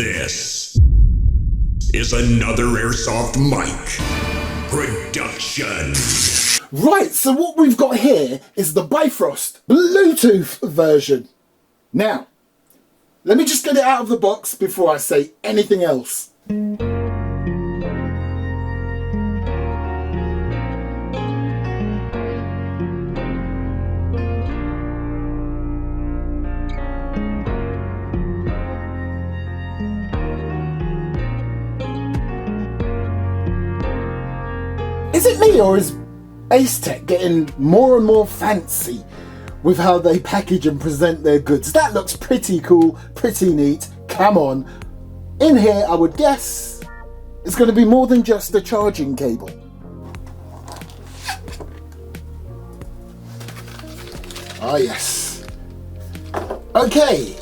This is another Airsoft mic production. Right, so what we've got here is the Bifrost Bluetooth version. Now, let me just get it out of the box before I say anything else. Is it me, or is Acetech getting more and more fancy with how they package and present their goods? That looks pretty cool, pretty neat. Come on. In here, I would guess it's going to be more than just a charging cable. Ah, yes. Okay.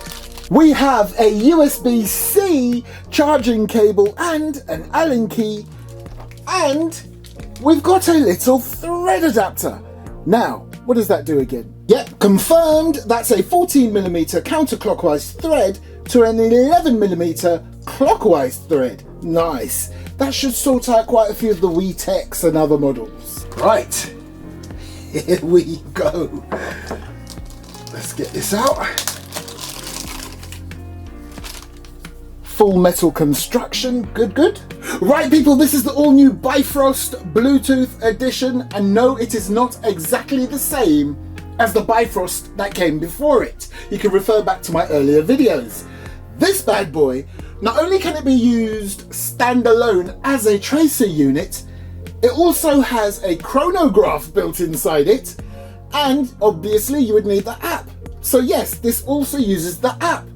We have a USB-C charging cable and an Allen key, and we've got a little thread adapter. Now, what does that do again? Yep, confirmed. That's a 14mm counterclockwise thread to an 11mm clockwise thread. Nice. That should sort out quite a few of the WeTechs and other models. Right, here we go. Let's get this out. Full metal construction, good. Right people, this is the all new Bifrost Bluetooth edition, and no, it is not exactly the same as the Bifrost that came before it. You can refer back to my earlier videos. This bad boy, not only can it be used standalone as a tracer unit, it also has a chronograph built inside it, and obviously you would need the app. So yes, this also uses the app.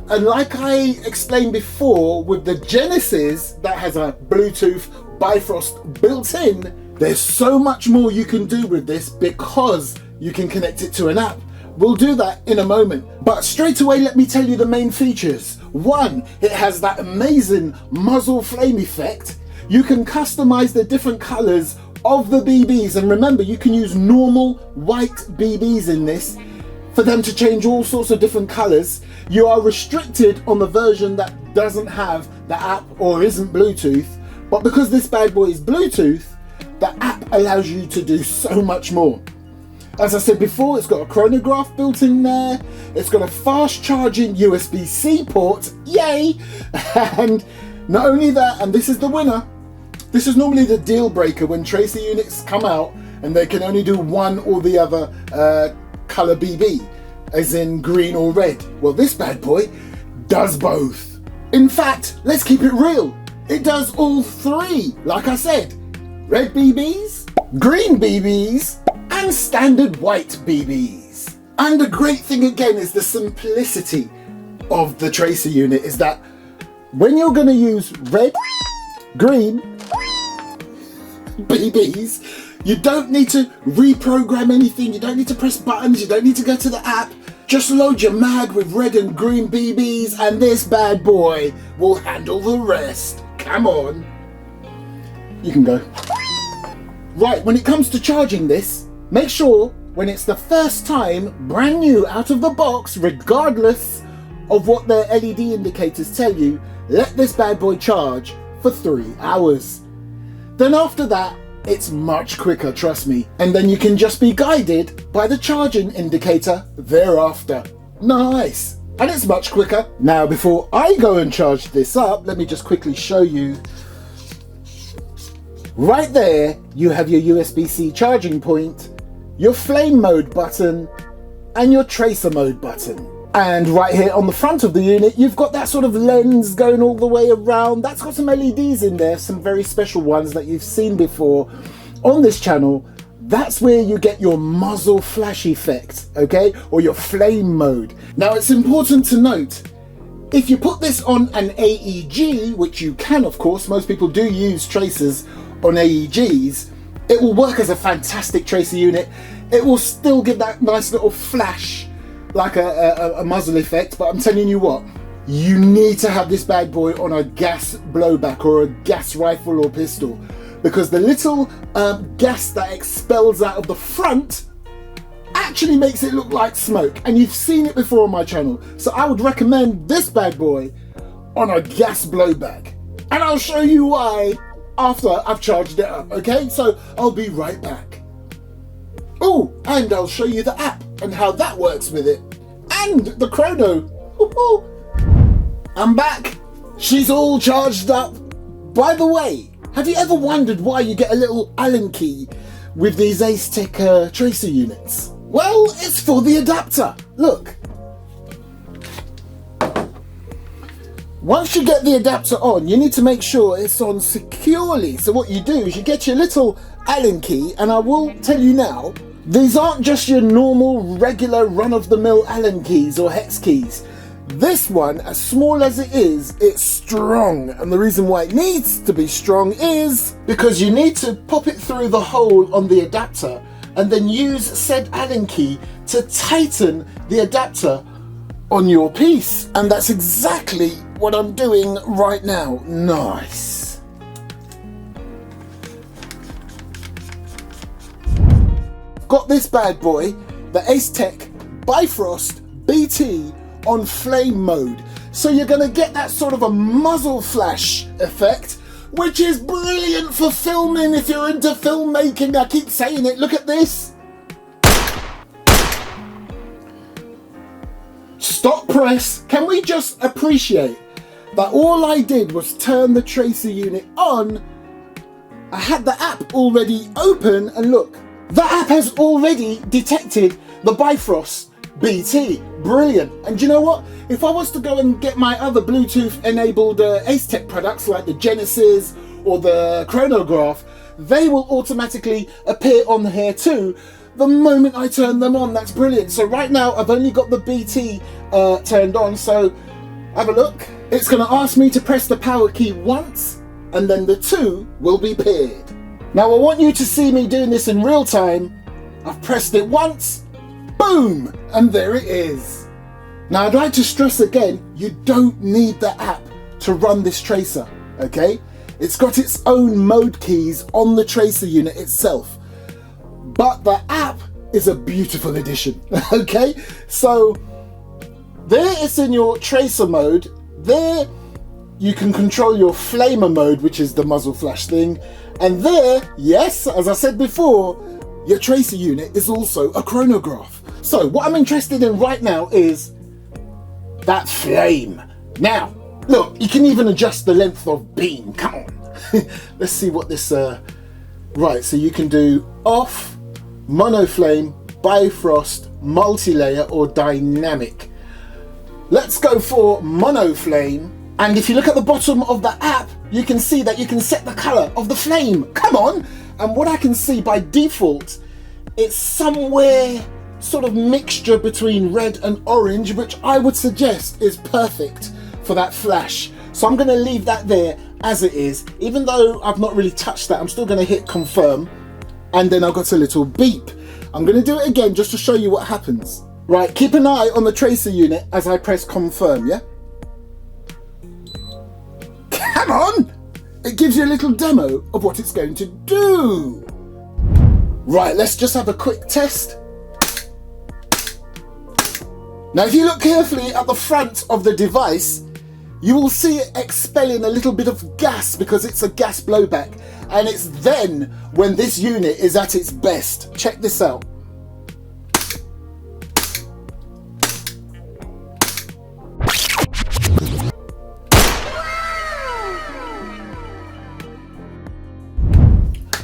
And like I explained before, with the Genesis that has a Bluetooth Bifrost built in, there's so much more you can do with this because you can connect it to an app. We'll do that in a moment. But straight away, let me tell you the main features. One, it has that amazing muzzle flame effect. You can customize the different colors of the BBs. And remember, you can use normal white BBs in this for them to change all sorts of different colors. You are restricted on the version that doesn't have the app or isn't Bluetooth, but because this bad boy is Bluetooth, the app allows you to do so much more. As I said before, it's got a chronograph built in there, it's got a fast charging USB-C port, yay! And not only that, and this is the winner, this is normally the deal breaker when tracer units come out and they can only do one or the other color BB, as in green or red. Well, this bad boy does both. In fact, let's keep it real. It does all three. Like I said, red BBs, green BBs, and standard white BBs. And the great thing again is the simplicity of the tracer unit is that when you're going to use red, green BBs, you don't need to reprogram anything, you don't need to press buttons, you don't need to go to the app. Just load your mag with red and green BBs and this bad boy will handle the rest. Come on. You can go. Right, when it comes to charging this, make sure when it's the first time, brand new out of the box, regardless of what their LED indicators tell you, let this bad boy charge for 3 hours. Then after that, it's much quicker, trust me. And then you can just be guided by the charging indicator thereafter. Nice. And it's much quicker. Now, before I go and charge this up, let me just quickly show you. Right there, you have your USB-C charging point, your flame mode button, and your tracer mode button. And right here on the front of the unit, you've got that sort of lens going all the way around. That's got some LEDs in there, some very special ones that you've seen before on this channel. That's where you get your muzzle flash effect, okay? Or your flame mode. Now, it's important to note, if you put this on an AEG, which you can, of course, most people do use tracers on AEGs, it will work as a fantastic tracer unit. It will still give that nice little flash, like a muzzle effect, but I'm telling you what, you need to have this bad boy on a gas blowback or a gas rifle or pistol, because the little gas that expels out of the front actually makes it look like smoke, and you've seen it before on my channel. So I would recommend this bad boy on a gas blowback. And I'll show you why after I've charged it up, okay? So I'll be right back. Oh, and I'll show you the app and how that works with it. And the chrono. I'm back. She's all charged up. By the way, have you ever wondered why you get a little Allen key with these Acetech tracer units? Well, it's for the adapter. Look. Once you get the adapter on, you need to make sure it's on securely. So what you do is you get your little Allen key, and I will tell you now, these aren't just your normal, regular, run-of-the-mill Allen keys or hex keys. This one, as small as it is, it's strong. And the reason why it needs to be strong is because you need to pop it through the hole on the adapter and then use said Allen key to tighten the adapter on your piece. And that's exactly what I'm doing right now. Nice. Got this bad boy, the Acetech Bifrost BT on flame mode. So you're gonna get that sort of a muzzle flash effect, which is brilliant for filming if you're into filmmaking. I keep saying it, look at this. Stop press. Can we just appreciate that all I did was turn the tracer unit on. I had the app already open, and look, the app has already detected the Bifrost BT. Brilliant. And you know what? If I was to go and get my other Bluetooth enabled Acetech products like the Genesis or the Chronograph, they will automatically appear on here too the moment I turn them on. That's brilliant. So right now I've only got the BT turned on, so have a look. It's going to ask me to press the power key once, and then the two will be paired. Now I want you to see me doing this in real time. I've pressed it once, boom, and there it is. Now I'd like to stress again, you don't need the app to run this tracer, okay? It's got its own mode keys on the tracer unit itself. But the app is a beautiful addition, okay? So there it's in your tracer mode. There you can control your flamer mode, which is the muzzle flash thing. And there, yes, as I said before, your tracer unit is also a chronograph. So what I'm interested in right now is that flame. Now, look, you can even adjust the length of beam. Come on. Let's see what this, right, so you can do off, mono flame, Bifrost, multi-layer or dynamic. Let's go for mono flame. And if you look at the bottom of the app, you can see that you can set the color of the flame. Come on. And what I can see by default, it's somewhere sort of mixture between red and orange, which I would suggest is perfect for that flash. So I'm going to leave that there as it is. Even though I've not really touched that, I'm still going to hit confirm. And then I've got a little beep. I'm going to do it again just to show you what happens. Right, keep an eye on the tracer unit as I press confirm, yeah? Come on! It gives you a little demo of what it's going to do. Right, let's just have a quick test. Now, if you look carefully at the front of the device, you will see it expelling a little bit of gas because it's a gas blowback. And it's then when this unit is at its best. Check this out.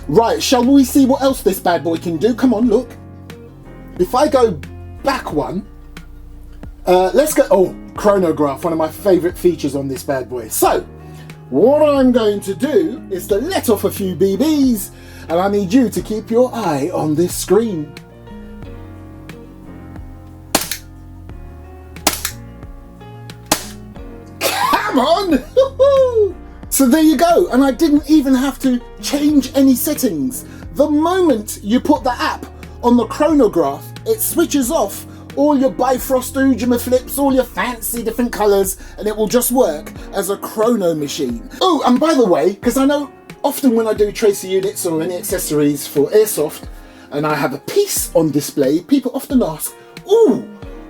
Right, shall we see what else this bad boy can do? Come on, look. If I go back one, let's go, oh, chronograph, one of my favorite features on this bad boy. So, what I'm going to do is to let off a few BBs, and I need you to keep your eye on this screen. Come on! So there you go, and I didn't even have to change any settings. The moment you put the app on the chronograph, it switches off all your Bifrost Ujima flips, all your fancy different colours, and it will just work as a chrono machine. Oh, and by the way, because I know often when I do tracer units or any accessories for Airsoft, and I have a piece on display, people often ask, ooh,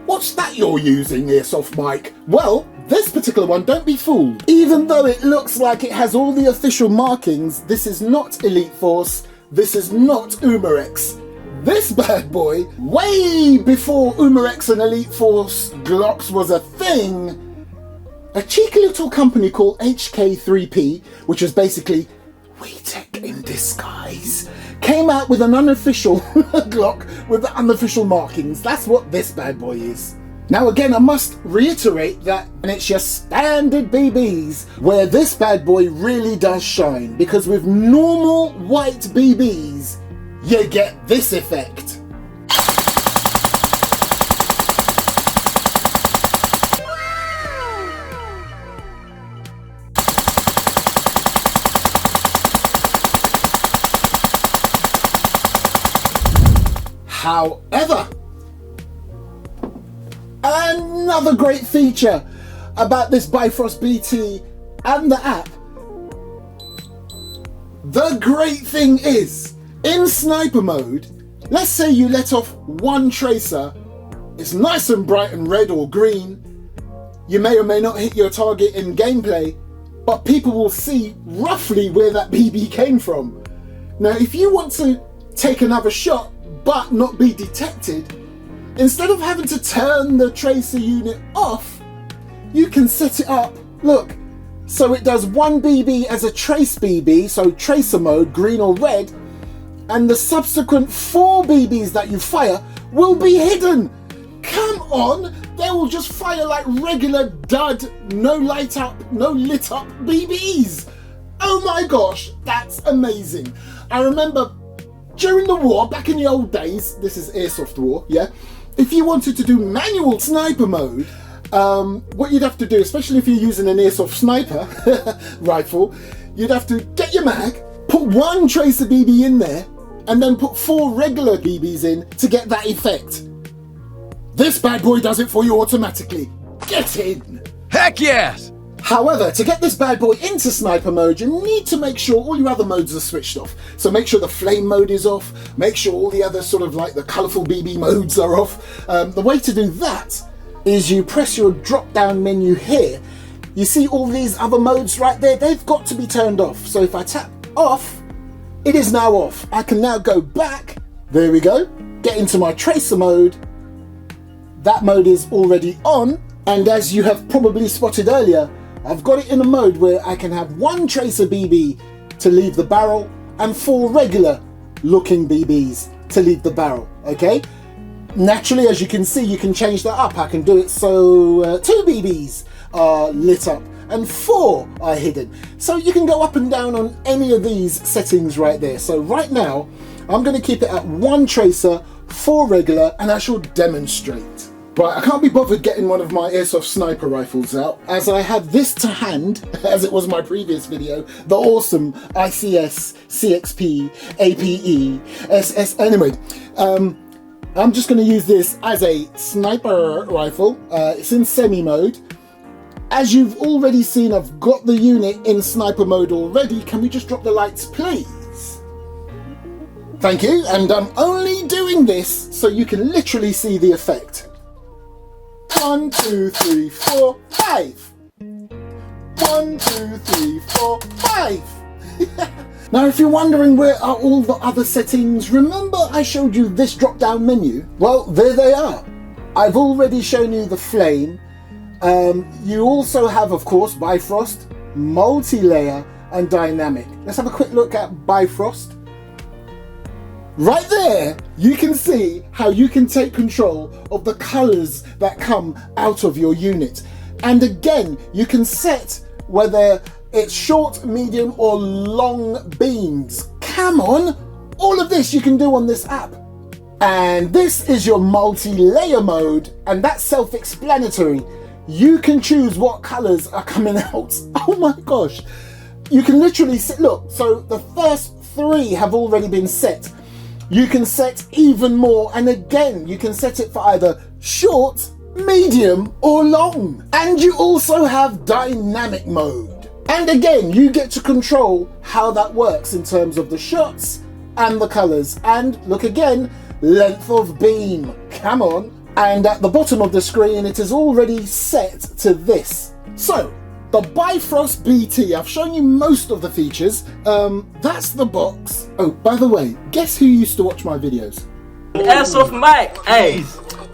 What's that you're using, Airsoft Mike? Well, this particular one, don't be fooled. Even though it looks like it has all the official markings, this is not Elite Force, this is not Umarex. This bad boy, way before Umarex and Elite Force Glocks was a thing, a cheeky little company called HK3P, which was basically WeTech in disguise, came out with an unofficial Glock with the unofficial markings. That's what this bad boy is. Now again, I must reiterate that and it's your standard BBs where this bad boy really does shine, because with normal white BBs, you get this effect. However, another great feature about this Bifrost BT and the app, the great thing is, in sniper mode, let's say you let off one tracer, it's nice and bright and red or green, you may or may not hit your target in gameplay, but people will see roughly where that BB came from. Now if you want to take another shot but not be detected, instead of having to turn the tracer unit off, you can set it up, look, so it does one BB as a trace BB, so tracer mode, green or red, and the subsequent 4 BBs that you fire will be hidden. Come on, they will just fire like regular dud, no light up, no lit up BBs. Oh my gosh, that's amazing. I remember during the war, back in the old days, this is Airsoft war, yeah? If you wanted to do manual sniper mode, what you'd have to do, especially if you're using an Airsoft sniper rifle, you'd have to get your mag, put one tracer BB in there, and then put 4 regular BBs in to get that effect. This bad boy does it for you automatically. Get in! Heck yes! However, to get this bad boy into sniper mode, you need to make sure all your other modes are switched off. So make sure the flame mode is off, make sure all the other sort of like the colourful BB modes are off. The way to do that is you press your drop down menu here. You see all these other modes right there, they've got to be turned off. So if I tap off, it is now off. I can now go back, there we go, get into my tracer mode. That mode is already on, and as you have probably spotted earlier, I've got it in a mode where I can have 1 tracer BB to leave the barrel and 4 regular looking BBs to leave the barrel, okay? Naturally, as you can see, you can change that up. I can do it so 2 BBs are lit up and 4 are hidden. So you can go up and down on any of these settings right there. So right now, I'm going to keep it at 1 tracer, 4 regular, and I shall demonstrate. Right, I can't be bothered getting one of my Airsoft sniper rifles out, as I have this to hand, as it was my previous video, the awesome ICS, CXP, APE, SS, anyway. I'm just going to use this as a sniper rifle. It's in semi mode. As you've already seen, I've got the unit in sniper mode already. Can we just drop the lights, please? Thank you, and I'm only doing this so you can literally see the effect. 1, 2, 3, 4, 5. 1, 2, 3, 4, 5. Now, if you're wondering where are all the other settings, remember I showed you this drop-down menu? Well, there they are. I've already shown you the flame. You also have, of course, Bifrost, multi-layer, and dynamic. Let's have a quick look at Bifrost. Right there, you can see how you can take control of the colors that come out of your unit. And again, you can set whether it's short, medium, or long beams. Come on, all of this you can do on this app. And this is your multi-layer mode, and that's self-explanatory. You can choose what colors are coming out. Oh my gosh. You can literally sit, look, so the first 3 have already been set. You can set even more, and again, you can set it for either short, medium, or long. And you also have dynamic mode. And again, you get to control how that works in terms of the shots and the colors. And look again, length of beam. Come on. And at the bottom of the screen, it is already set to this. So, the Bifrost BT, I've shown you most of the features. That's the box. Oh, by the way, guess who used to watch my videos? Airsoft Mike! Hey!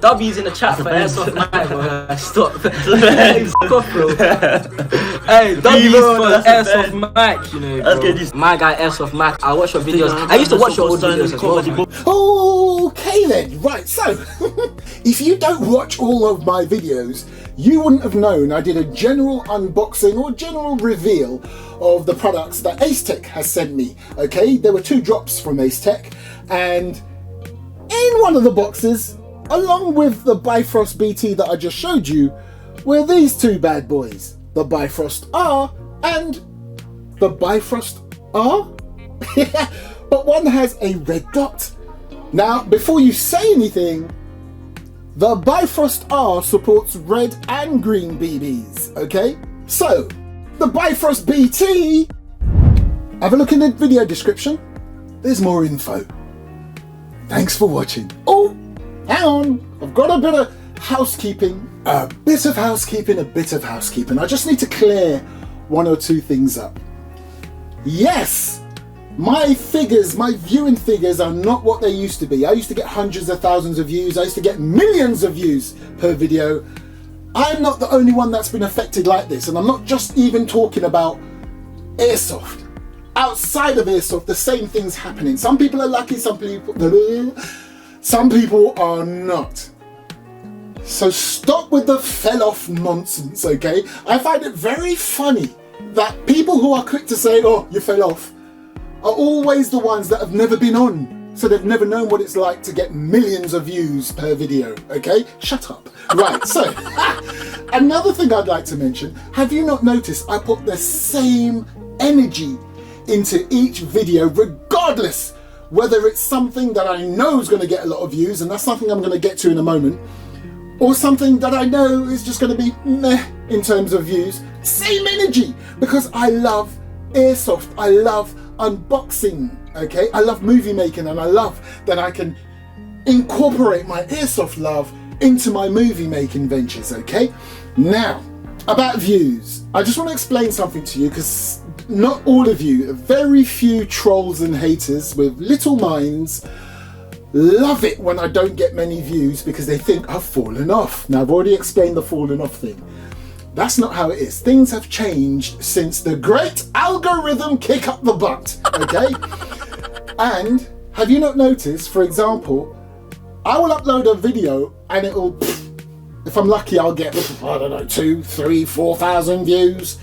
W's in the chat for Airsoft Mike, bro. Stop. Hey, fuck off, bro. Hey, W's for Airsoft Mike, you know, bro. My guy Airsoft Mike, I watch your videos. I used to watch your old videos as well. Okay then, right, so if you don't watch all of my videos, you wouldn't have known I did a general unboxing or general reveal of the products that Acetech has sent me. Okay, there were 2 drops from Acetech, and in one of the boxes, along with the Bifrost BT that I just showed you, were these 2 bad boys, the Bifrost R and the Bifrost R. But one has a red dot. Now, before you say anything, the Bifrost R supports red and green BBs, okay? So, the Bifrost BT, have a look in the video description, there's more info. Thanks for watching. Oh, hang on, I've got a bit of housekeeping. A bit of housekeeping. I just need to clear 1 or 2 things up. Yes, my figures, my viewing figures are not what they used to be. I used to get hundreds of thousands of views. I used to get millions of views per video. I'm not the only one that's been affected like this, and I'm not just even talking about Airsoft. Outside of Airsoft, the same thing's happening. Some people are lucky, some people are not. So stop with the fell off nonsense, okay? I find it very funny that people who are quick to say, oh, you fell off, are always the ones that have never been on. So they've never known what it's like to get millions of views per video, okay? Shut up. Right, so another thing I'd like to mention, have you not noticed I put the same energy into each video, regardless whether it's something that I know is going to get a lot of views, and that's something I'm going to get to in a moment, or something that I know is just going to be meh in terms of views. Same energy, because I love Airsoft, I love unboxing, okay? I love movie making, and I love that I can incorporate my Airsoft love into my movie making ventures, okay? Now, about views, I just want to explain something to you, because not all of you, very few trolls and haters with little minds love it when I don't get many views because they think I've fallen off. Now, I've already explained the fallen off thing. That's not how it is. Things have changed since the great algorithm kick up the butt, okay? And have you not noticed, for example, I will upload a video and it'll, if I'm lucky, I'll get, I don't know, 2, 3, 4,000 views.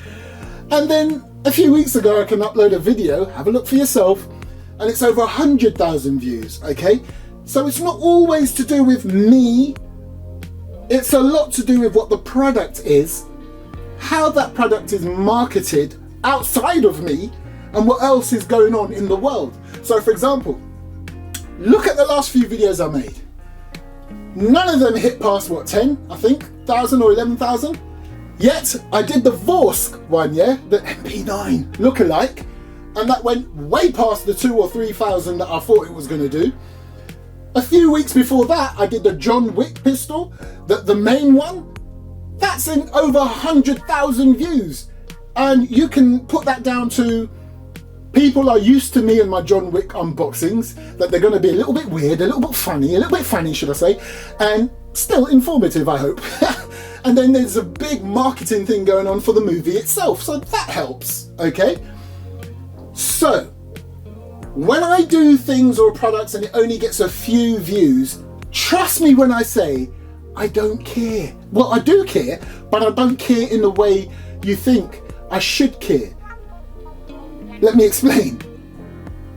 And then a few weeks ago, I can upload a video, have a look for yourself, and it's over 100,000 views, okay? So it's not always to do with me. It's a lot to do with what the product is, how that product is marketed outside of me, and what else is going on in the world. So for example, look at the last few videos I made. None of them hit past, what, 10, I think, 1,000 or 11,000? Yet, I did the Vorsk one, yeah, the MP9 lookalike, and that went way past the 2,000 or 3,000 that I thought it was going to do. A few weeks before that, I did the John Wick pistol, the main one. That's in over 100,000 views. And you can put that down to people are used to me and my John Wick unboxings, that they're going to be a little bit weird, a little bit funny, should I say, and still informative, I hope. And then there's a big marketing thing going on for the movie itself, so that helps, okay? So, when I do things or products and it only gets a few views, trust me when I say I don't care. Well, I do care, but I don't care in the way you think I should care. Let me explain.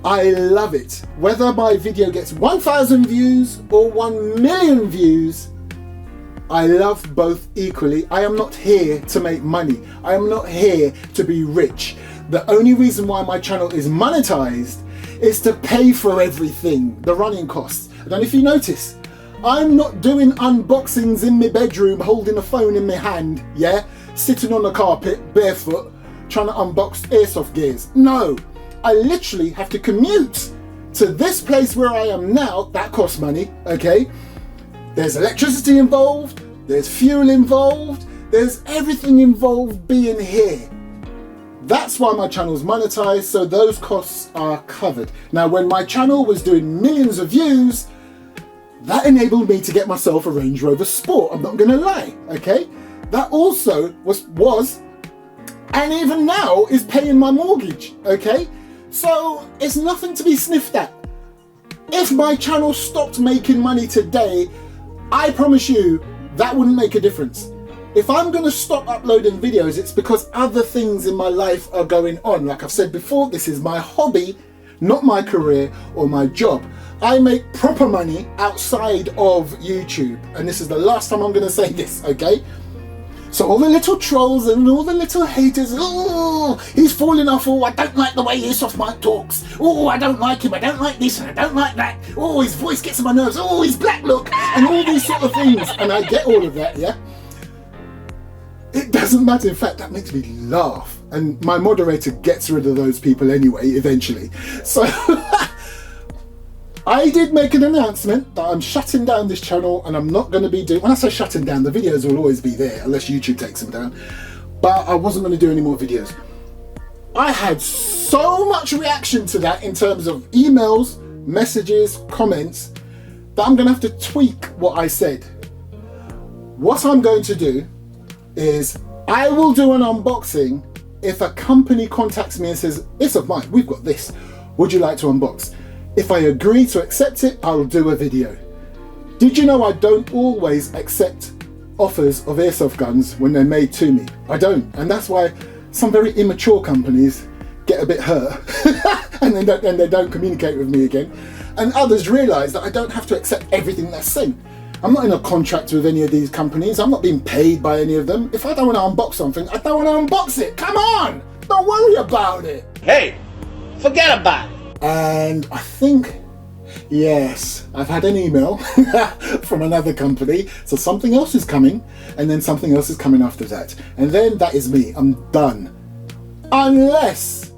I love it. Whether my video gets 1,000 views or 1 million views, I love both equally. I am not here to make money. I am not here to be rich. The only reason why my channel is monetized is to pay for everything, the running costs. And if you notice, I'm not doing unboxings in my bedroom holding a phone in my hand, yeah? Sitting on the carpet, barefoot, trying to unbox Airsoft gears. No, I literally have to commute to this place where I am now. That costs money, okay? There's electricity involved, there's fuel involved, there's everything involved being here. That's why my channel's monetized, so those costs are covered. Now, when my channel was doing millions of views, that enabled me to get myself a Range Rover Sport, I'm not gonna lie, okay? That also was, and even now is paying my mortgage, okay? So it's nothing to be sniffed at. If my channel stopped making money today, I promise you that wouldn't make a difference. If I'm gonna stop uploading videos, it's because other things in my life are going on. Like I've said before, this is my hobby, not my career or my job. I make proper money outside of YouTube, and this is the last time I'm gonna say this, okay? So all the little trolls and all the little haters, oh, he's falling off, oh, I don't like the way Airsoft Mike talks, oh, I don't like him, I don't like this, and I don't like that, oh, his voice gets on my nerves, oh, his black look, and all these sort of things, and I get all of that, yeah? It doesn't matter, in fact, that makes me laugh, and my moderator gets rid of those people anyway, eventually. So, I did make an announcement that I'm shutting down this channel, and I'm not going to be doing, when I say shutting down, the videos will always be there, unless YouTube takes them down, but I wasn't going to do any more videos. I had so much reaction to that in terms of emails, messages, comments, that I'm going to have to tweak what I said. What I'm going to do is I will do an unboxing if a company contacts me and says, Airsoft Mike, we've got this, would you like to unbox? If I agree to accept it, I'll do a video. Did you know I don't always accept offers of airsoft guns when they're made to me? I don't, and that's why some very immature companies get a bit hurt and they don't communicate with me again, and others realise that I don't have to accept everything that's sent. I'm not in a contract with any of these companies. I'm not being paid by any of them. If I don't want to unbox something, I don't want to unbox it. Come on! Don't worry about it. Hey, forget about it. And I think, yes, I've had an email from another company. So something else is coming, and then something else is coming after that. And then that is me. I'm done. Unless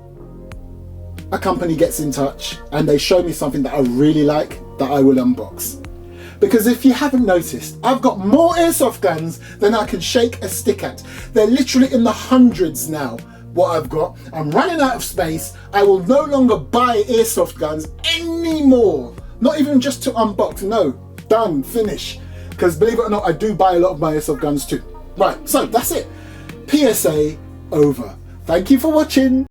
a company gets in touch and they show me something that I really like, that I will unbox. Because if you haven't noticed, I've got more airsoft guns than I can shake a stick at. They're literally in the hundreds now, what I've got. I'm running out of space. I will no longer buy airsoft guns anymore. Not even just to unbox, no. Done, finish. Because believe it or not, I do buy a lot of my airsoft guns too. Right, so that's it. PSA over. Thank you for watching.